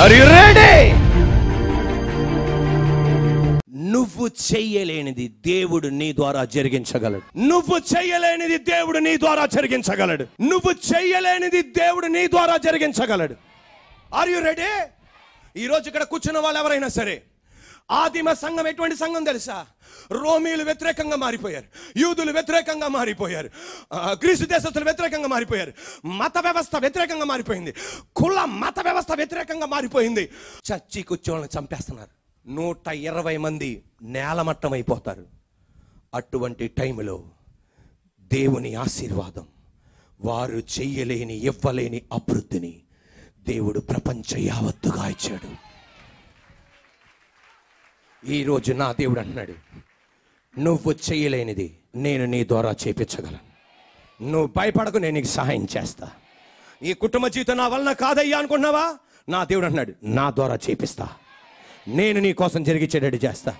Are you ready? నువ్వు చెయ్యలేనిది దేవుడు నీ ద్వారా జరిగించగలడు. నువ్వు చెయ్యలేనిది దేవుడు నీ ద్వారా జరిగించగలడు. నువ్వు చెయ్యలేనిది దేవుడు నీ ద్వారా జరిగించగలడు. Are you ready? ఈరోజు ఇక్కడ కూర్చున్న వాళ్ళు ఎవరైనా సరే, ఆదిమ సంఘం ఎటువంటి సంఘం తెలుసా? రోమీలు వ్యతిరేకంగా మారిపోయారు, యూదులు వ్యతిరేకంగా మారిపోయారు, గ్రీసు దేశస్తులు వ్యతిరేకంగా మారిపోయారు, మత వ్యవస్థ వ్యతిరేకంగా మారిపోయింది, కుల మత వ్యవస్థ వ్యతిరేకంగా మారిపోయింది. చచ్చి కూర్చోళ్ళని చంపేస్తున్నారు. 120 మంది నేలమట్టం అయిపోతారు. అటువంటి టైంలో దేవుని ఆశీర్వాదం, వారు చెయ్యలేని ఇవ్వలేని అభివృద్ధిని దేవుడు ప్రపంచ యావత్తుగా ఇచ్చాడు. ఈరోజు నా దేవుడు అంటున్నాడు, నువ్వు చేయలేనిది నేను నీ ద్వారా చేపించగలను. నువ్వు భయపడకు, నేను నీకు సహాయం చేస్తా. ఈ కుటుంబ జీవితం నా వలన కాదయ్యా అనుకున్నావా? నా దేవుడు అంటున్నాడు, నా ద్వారా చేపిస్తా. నేను నీ కోసం జరిగించేటట్టు చేస్తా.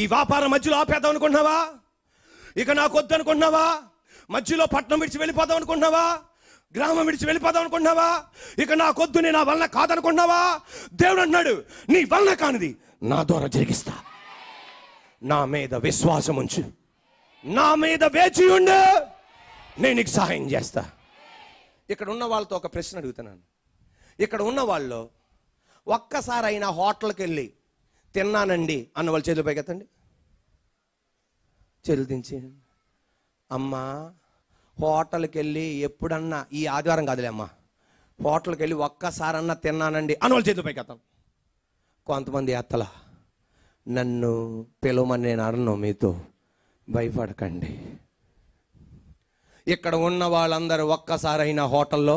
ఈ వ్యాపారం మధ్యలో ఆపేద్దాం అనుకున్నావా? ఇక నాకు వద్దు అనుకున్నావా? మధ్యలో పట్టణం విడిచి వెళ్ళిపోదాం అనుకున్నావా? గ్రామం విడిచి వెళ్ళిపోదాం అనుకున్నావా? ఇక నాకొద్దు, నేను నా వలన కాదనుకున్నావా? దేవుడు అంటున్నాడు, నీ వలన కానిది నా ద్వారా జరిగిస్తా. నా మీద విశ్వాసం ఉంచు, నా మీద వేచి ఉండు, నేను నీకు సహాయం చేస్తా. ఇక్కడ ఉన్న వాళ్ళతో ఒక ప్రశ్న అడుగుతున్నాను. ఇక్కడ ఉన్న వాళ్ళు ఒక్కసారైనా హోటల్కి వెళ్ళి తిన్నానండి అన్న వాళ్ళు చేతులు పైకెత్తండి. చేతులు దించి, అమ్మా హోటల్కి వెళ్ళి ఎప్పుడన్నా, ఈ ఆదివారం కాదులే అమ్మా, హోటల్కి వెళ్ళి ఒక్కసారన్నా తిన్నానండి అన్న వాళ్ళు చేతులు పైకెత్తాం. కొంతమంది అత్తల, నన్ను పిలవమని నేను అడను, మీతో భయపడకండి. ఇక్కడ ఉన్న వాళ్ళందరూ ఒక్కసారైనా హోటల్లో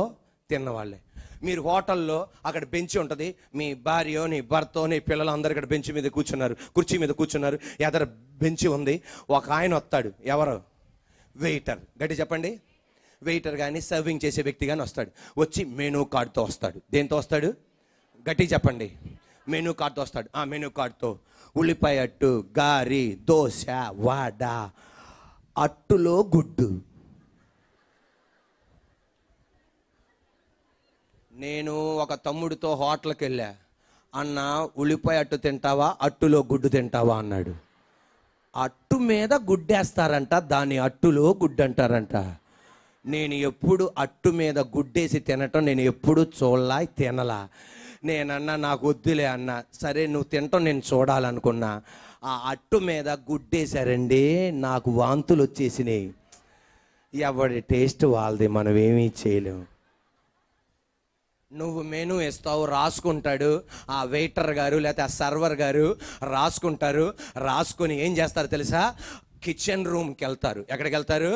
తిన్నవాళ్ళే. మీరు హోటల్లో అక్కడ బెంచ్ ఉంటుంది, మీ భార్యో నీ భర్తో నీ పిల్లలు అందరు ఇక్కడ బెంచ్ మీద కూర్చున్నారు, కుర్చీ మీద కూర్చున్నారు, ఎదర బెంచ్ ఉంది. ఒక ఆయన వస్తాడు, ఎవరు? వెయిటర్. గట్టి చెప్పండి. వెయిటర్ కానీ సర్వింగ్ చేసే వ్యక్తి కానీ వస్తాడు. వచ్చి మెనూ కార్డ్తో వస్తాడు. దేంతో వస్తాడు? గట్టి చెప్పండి. మెనూ కార్డ్తో వస్తాడు. ఆ మెనూ కార్డ్తో ఉల్లిపాయ అట్టు, గారి, దోశ, వడ, అట్టులో గుడ్డు. నేను ఒక తమ్ముడితో హోటల్కి వెళ్ళా. అన్న ఉల్లిపాయ అట్టు తింటావా, అట్టులో గుడ్డు తింటావా అన్నాడు. అట్టు మీద గుడ్డేస్తారంట, దాన్ని అట్టులో గుడ్డు అంటారంట. నేను ఎప్పుడు అట్టు మీద గుడ్డేసి తినటం నేను ఎప్పుడు చూడలా, తినలా. నేనన్నా నాకు వద్దులే అన్న. సరే నువ్వు తినటం నేను చూడాలనుకున్నా. ఆ అట్టు మీద గుడ్డేశారండి, నాకు వాంతులు వచ్చేసినాయి. ఎవరి టేస్ట్ వాళ్ళది, మనం ఏమీ చేయలేము. నువ్వు మెనూ ఇస్తావు, రాసుకుంటాడు ఆ వెయిటర్ గారు లేకపోతే ఆ సర్వర్ గారు, రాసుకుంటారు. రాసుకొని ఏం చేస్తారు తెలుసా? కిచెన్ రూమ్కి వెళ్తారు. ఎక్కడికి వెళ్తారు?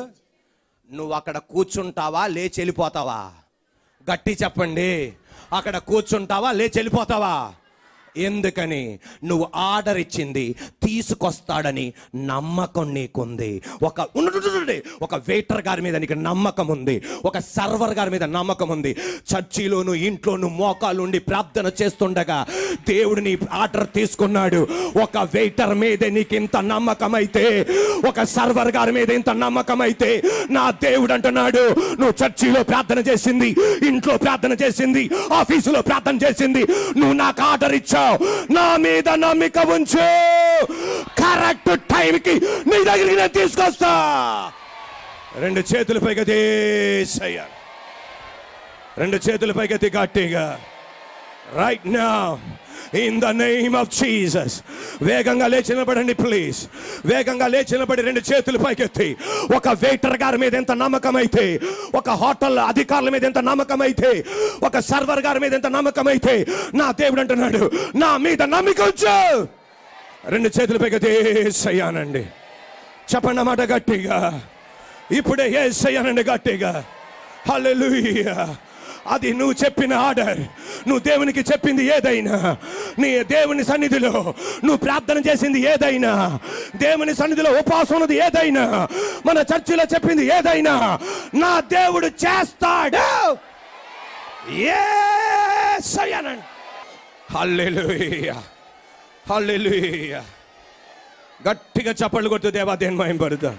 నువ్వు అక్కడ కూర్చుంటావా, లేచి వెళ్ళిపోతావా? గట్టి చెప్పండి. అక్కడ కూర్చుంటావా, లేచి వెళ్ళిపోతావా? ఎందుకని? నువ్వు ఆర్డర్ ఇచ్చింది తీసుకొస్తాడని నమ్మకం నీకుంది. ఒక వెయిటర్ గారి మీద నీకు నమ్మకం ఉంది, ఒక సర్వర్ గారి మీద నమ్మకం ఉంది. చర్చిలోను ఇంట్లోను మోకాలు ఉండి ప్రార్థన చేస్తుండగా దేవుడు నీ ఆర్డర్ తీసుకున్నాడు. ఒక వెయిటర్ మీద నీకు ఇంత నమ్మకం అయితే, ఒక సర్వర్ గారి మీద ఇంత నమ్మకం అయితే, నా దేవుడు అంటున్నాడు, నువ్వు చర్చిలో ప్రార్థన చేసింది, ఇంట్లో ప్రార్థన చేసింది, ఆఫీసులో ప్రార్థన చేసింది, నువ్వు నాకు ఆర్డర్ ఇచ్చావు, నా మీద నమ్మిక ఉంచు, కరెక్ట్ టైంకి నీ దగ్గరికి నేను తీసుకొస్తా. రెండు చేతులు పైకెత్తి సయ్యా, రెండు చేతులు పైకెత్తి గట్టిగా, right now in the name of Jesus. వేగంగా లేచి నిలబడండి ప్లీజ్. వేగంగా లేచి నిలబడి రెండు చేతులు పైకెత్తి. ఒక వెయిటర్ గారి మీద ఎంత నమ్మకం అయితే, ఒక హోటల్ అధికారుల మీద ఎంత నమ్మకం అయితే, ఒక సర్వర్ గారి మీద ఎంత నమ్మకం అయితే, నా దేవుడు అంటున్నాడు, నా మీద నమ్మకం ఉంచు. రెండు చేతులు పైకెత్తి యేసయ్యానండి చెప్పండి మాట గట్టిగా. ఇప్పుడే యేసయ్యానండి గట్టిగా. హల్లెలూయా. అది నువ్వు చెప్పిన ఆర్డర్. నువ్వు దేవునికి చెప్పింది ఏదైనా, నీ దేవుని సన్నిధిలో నువ్వు ప్రార్థన చేసింది ఏదైనా, దేవుని సన్నిధిలో ఉపవాసం ఉన్నది ఏదైనా, మన చర్చిలో చెప్పింది ఏదైనా, నా దేవుడు చేస్తాడు. యేసయ్యానండి. హల్లెలూయా, హల్లెలూయా. గట్టిగా చప్పట్లు కొట్టు దేవా, దేని మహిమపడతా.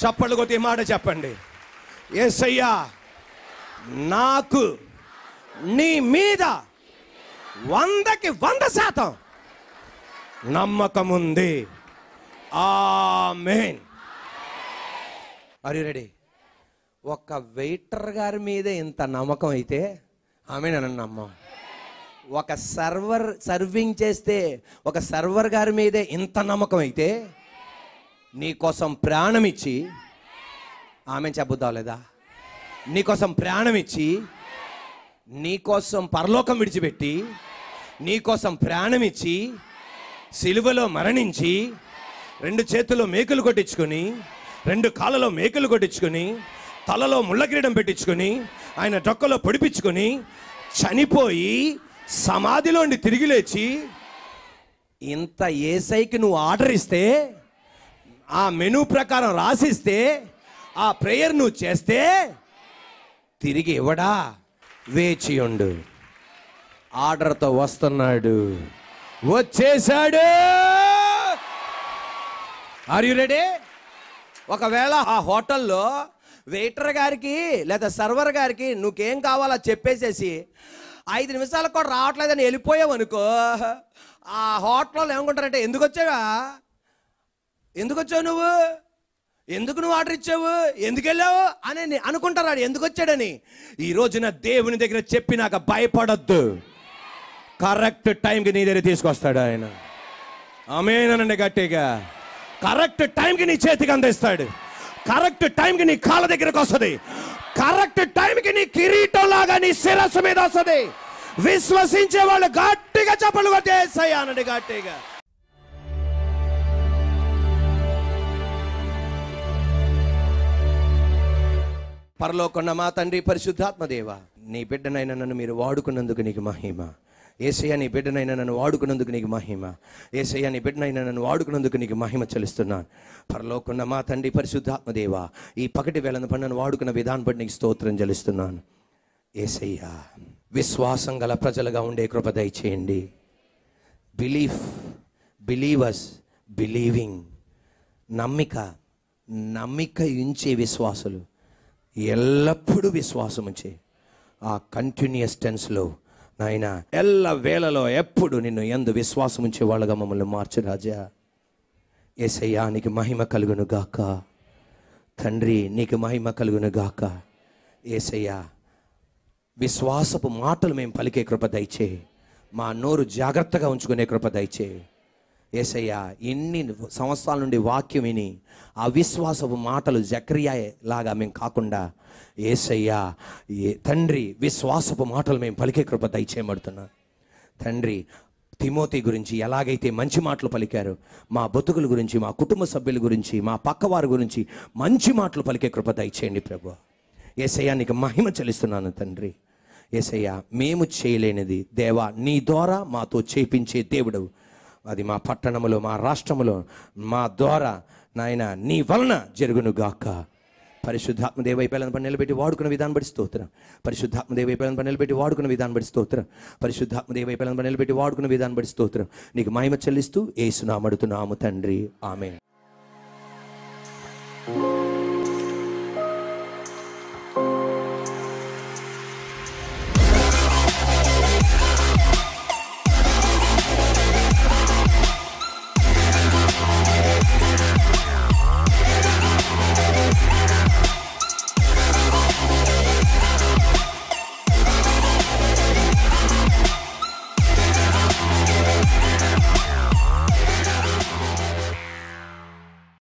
చప్పట్లు కొట్టి మాట చెప్పండి, యేసయ్యా నాకు నీ మీద 100కి 100% నమ్మకం ఉంది. ఆమేన్. Are you ready? ఒక వెయిటర్ గారి మీద ఇంత నమ్మకం అయితే ఆమేన్ అని నమ్మం. ఒక సర్వింగ్ చేస్తే ఒక సర్వర్ గారి మీదే ఇంత నమ్మకం అయితే నీకోసం ప్రాణం ఇచ్చి ఆమెను చెబుతావు లేదా? నీకోసం ప్రాణం ఇచ్చి, నీకోసం పరలోకం విడిచిపెట్టి, నీకోసం ప్రాణం ఇచ్చి, సిలువలో మరణించి, 2 చేతుల్లో మేకులు కొట్టించుకొని, 2 కాళ్ళలో మేకులు కొట్టించుకొని, తలలో ముళ్ళ కిరీటం పెట్టించుకొని, ఆయన డొక్కలో పొడిపించుకొని, చనిపోయి సమాధిలోండి తిరిగి లేచి, ఇంత ఏసైకి నువ్వు ఆర్డర్ ఇస్తే, ఆ మెనూ ప్రకారం రాసిస్తే, ఆ ప్రేయర్ నువ్వు చేస్తే తిరిగి ఇవ్వడా? వేచి ఉండు. ఆర్డర్తో వస్తున్నాడు, వచ్చేసాడు. Are you ready? ఒకవేళ ఆ హోటల్లో వెయిటర్ గారికి లేదా సర్వర్ గారికి నువ్వేం కావాలో చెప్పేసేసి 5 నిమిషాలకు కూడా రావట్లేదని వెళ్ళిపోయావు అనుకో, ఆ హోటల్లో ఏమనుకుంటారంటే, ఎందుకు వచ్చావా, ఎందుకు వచ్చావు నువ్వు, ఎందుకు నువ్వు ఆర్డర్ ఇచ్చావు, ఎందుకు వెళ్ళావు అని అనుకుంటారు. ఎందుకు వచ్చాడని. ఈ రోజున దేవుని దగ్గర చెప్పి నాకు భయపడొద్దు. కరెక్ట్ టైంకి నీ దగ్గర తీసుకొస్తాడు ఆయన. ఆమేనండి గట్టిగా. కరెక్ట్ టైంకి నీ చేతికి అందిస్తాడు. కరెక్ట్ టైంకి నీ కాళ్ళ దగ్గరకు వస్తుంది. కరెక్ట్ టైంకి నీ కిరీటం లాగా నీ శిరస్సు మీద వస్తుంది. విశ్వసించే వాళ్ళు గట్టిగా చప్పలు కొట్టేసాయనండి గట్టిగా. పరలోకన్న మా తండ్రి పరిశుద్ధాత్మ దేవ, నీ బిడ్డనైనా నన్ను మీరు వాడుకున్నందుకు నీకు మహిమ. యేసయ్య, నీ బిడ్డనైనా నన్ను వాడుకున్నందుకు నీకు మహిమ. యేసయ్య, నీ బిడ్డనైనా నన్ను వాడుకున్నందుకు నీకు మహిమ చెల్లిస్తున్నాను. పరలోకన్న మా తండ్రి పరిశుద్ధాత్మ దేవ, ఈ పగటి వేళను నన్ను వాడుకున్న విధానం బట్టి నీకు స్తోత్రం చెల్లిస్తున్నాను. యేసయ్య, విశ్వాసం గల ప్రజలుగా ఉండే కృప దయచేయండి. బిలీవర్స్, బిలీవింగ్, నమ్మిక ఉంచే విశ్వాసులు, ఎల్లప్పుడూ విశ్వాసం ఉంచే ఆ కంటిన్యూస్ టెన్స్లో నాయన ఎల్ల వేళలో ఎప్పుడు నిన్ను యందు విశ్వాసం ఉంచే వాళ్ళగా మమ్మల్ని మార్చు రాజా. యేసయ్యా, నీకు మహిమ కలుగును గాక. తండ్రి, నీకు మహిమ కలుగును గాక. యేసయ్యా, విశ్వాసపు మాటలు మేము పలికే కృప దయచే. మా నోరు జాగ్రత్తగా ఉంచుకునే కృప దయచే. యేసయ్యా, ఎన్ని సంవత్సరాల నుండి వాక్యం విని అవిశ్వాసపు మాటలు జకరియా లాగా మేము కాకుండా, యేసయ్యా తండ్రి, విశ్వాసపు మాటలు మేము పలికే కృప దయచేయబడుతున్నాను. తండ్రి, తిమోతి గురించి ఎలాగైతే మంచి మాటలు పలికారు, మా బతుకుల గురించి, మా కుటుంబ సభ్యుల గురించి, మా పక్కవారి గురించి మంచి మాటలు పలికే కృప దయచేయండి ప్రభు. యేసయ్యా, నీకు మహిమ చెల్లిస్తున్నాను తండ్రి. యేసయ్యా, మేము చేయలేనిది దేవా నీ ద్వారా మాతో చేపించే దేవుడు. అది మా పట్టణములో, మా రాష్ట్రములో, మా ద్వారా నాయన నీ వలన జరుగునుగాక. పరిశుద్ధాత్మ దేవైపేలను పని నిలబెట్టి వాడుకున్న విధానం బట్టి స్తోత్రం. పరిశుద్ధాత్మ దేవైపేలను పని నిలబెట్టి వాడుకున్న విధానం బట్టి స్తోత్రం. పరిశుద్ధాత్మ దేవైపేలను పని నిలబెట్టి వాడుకున్న విధానం బట్టి స్తోత్రం. నీకు మహిమ చెల్లిస్తూ యేసు నామమున అడుగుతున్నాము తండ్రి. ఆమేన్.